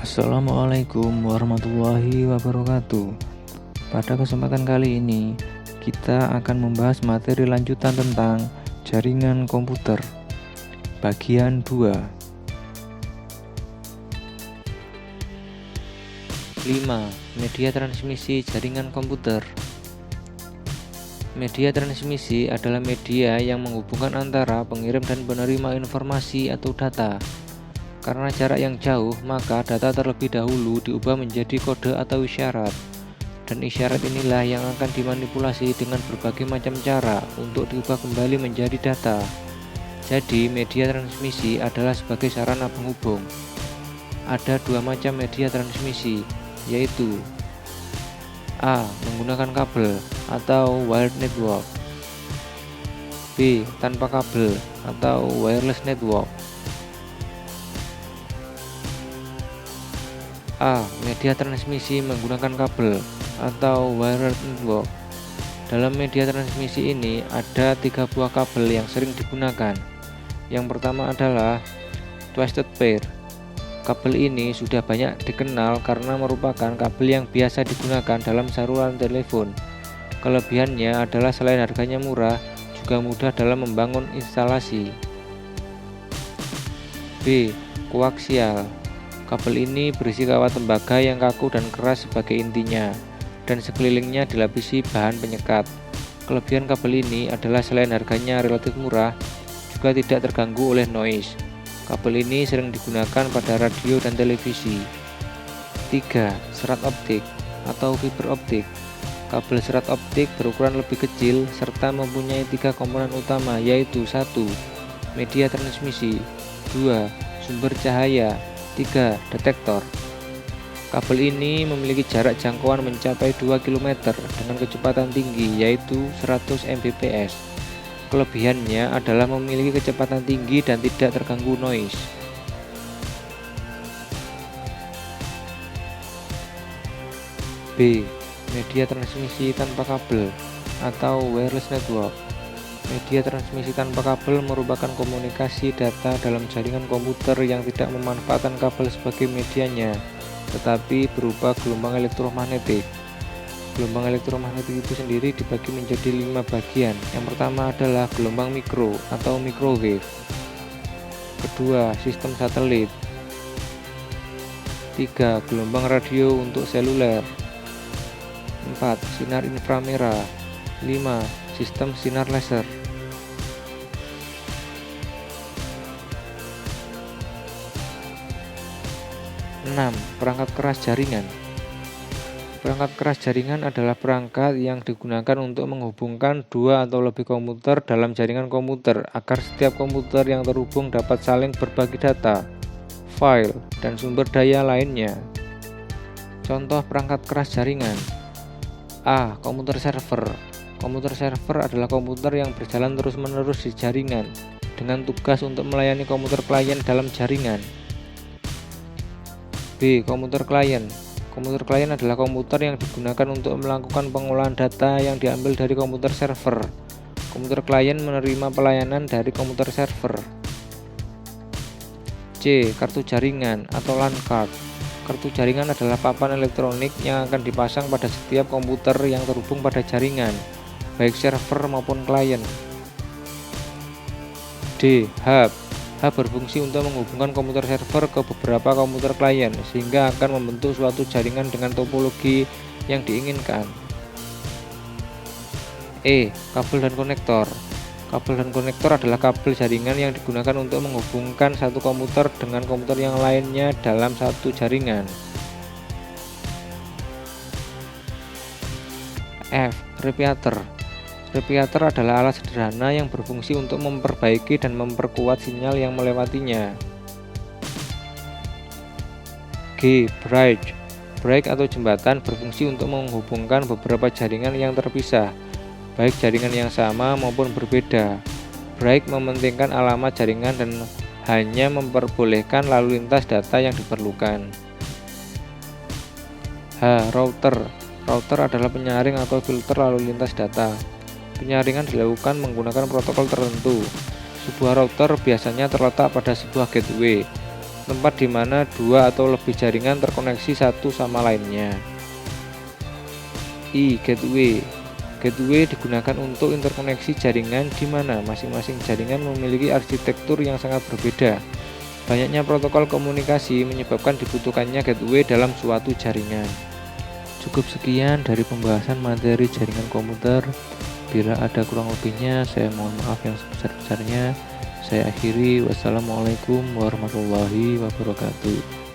Assalamualaikum warahmatullahi wabarakatuh. Pada kesempatan kali ini, kita akan membahas materi lanjutan tentang jaringan komputer, bagian 2. 5. Media transmisi jaringan komputer. Media transmisi adalah media yang menghubungkan antara pengirim dan penerima informasi atau data. Karena jarak yang jauh, maka data terlebih dahulu diubah menjadi kode atau isyarat. Dan isyarat inilah yang akan dimanipulasi dengan berbagai macam cara untuk diubah kembali menjadi data. Jadi, media transmisi adalah sebagai sarana penghubung. Ada dua macam media transmisi, yaitu A. Menggunakan kabel atau wired network. B. Tanpa kabel atau wireless network. A. Media transmisi menggunakan kabel atau wired network. Dalam media transmisi ini ada 3 buah kabel yang sering digunakan. Yang pertama adalah twisted pair. Kabel ini sudah banyak dikenal karena merupakan kabel yang biasa digunakan dalam saluran telepon. Kelebihannya adalah selain harganya murah, juga mudah dalam membangun instalasi. B. Koaksial. Kabel ini berisi kawat tembaga yang kaku dan keras sebagai intinya, dan sekelilingnya dilapisi bahan penyekat. Kelebihan kabel ini adalah selain harganya relatif murah, juga tidak terganggu oleh noise. Kabel ini sering digunakan pada radio dan televisi. 3. Serat optik atau fiber optik. Kabel serat optik berukuran lebih kecil serta mempunyai 3 komponen utama, yaitu 1. Media transmisi, 2. Sumber cahaya, 3. Detektor. Kabel ini memiliki jarak jangkauan mencapai 2 km dengan kecepatan tinggi, yaitu 100 Mbps. Kelebihannya adalah memiliki kecepatan tinggi dan tidak terganggu noise. B. Media transmisi tanpa kabel atau wireless network. Media transmisi tanpa kabel merupakan komunikasi data dalam jaringan komputer yang tidak memanfaatkan kabel sebagai medianya, tetapi berupa gelombang elektromagnetik. Gelombang elektromagnetik itu sendiri dibagi menjadi 5 bagian. Yang pertama adalah gelombang mikro atau microwave. Kedua, sistem satelit. 3. Gelombang radio untuk seluler. 4. Sinar inframerah. 5. Sistem sinar laser. 6. Perangkat keras jaringan. Perangkat keras jaringan adalah perangkat yang digunakan untuk menghubungkan 2 atau lebih komputer dalam jaringan komputer agar setiap komputer yang terhubung dapat saling berbagi data, file, dan sumber daya lainnya. Contoh perangkat keras jaringan. A. Komputer server. Komputer server adalah komputer yang berjalan terus-menerus di jaringan dengan tugas untuk melayani komputer klien dalam jaringan. B. Komputer klien. Komputer klien adalah komputer yang digunakan untuk melakukan pengolahan data yang diambil dari komputer server. Komputer klien menerima pelayanan dari komputer server. C. Kartu jaringan atau LAN card. Kartu jaringan adalah papan elektronik yang akan dipasang pada setiap komputer yang terhubung pada jaringan, baik server maupun klien. D. Hub. Hub berfungsi untuk menghubungkan komputer server ke beberapa komputer klien sehingga akan membentuk suatu jaringan dengan topologi yang diinginkan. E. Kabel dan konektor. Kabel dan konektor adalah kabel jaringan yang digunakan untuk menghubungkan satu komputer dengan komputer yang lainnya dalam satu jaringan. F. Repeater. Repeater adalah alat sederhana yang berfungsi untuk memperbaiki dan memperkuat sinyal yang melewatinya. G. Bridge. Bridge atau jembatan berfungsi untuk menghubungkan beberapa jaringan yang terpisah, baik jaringan yang sama maupun berbeda. Bridge mementingkan alamat jaringan dan hanya memperbolehkan lalu lintas data yang diperlukan. H. Router. Router adalah penyaring atau filter lalu lintas data. Penyaringan dilakukan menggunakan protokol tertentu. Sebuah router biasanya terletak pada sebuah gateway. tempat di mana dua atau lebih jaringan terkoneksi satu sama lainnya. I. Gateway. Gateway digunakan untuk interkoneksi jaringan di mana masing-masing jaringan memiliki arsitektur yang sangat berbeda. Banyaknya protokol komunikasi menyebabkan dibutuhkannya gateway dalam suatu jaringan. Cukup sekian dari pembahasan materi jaringan komputer. Bila ada kurang lebihnya, saya mohon maaf yang sebesar-besarnya. Saya akhiri. Wassalamualaikum warahmatullahi wabarakatuh.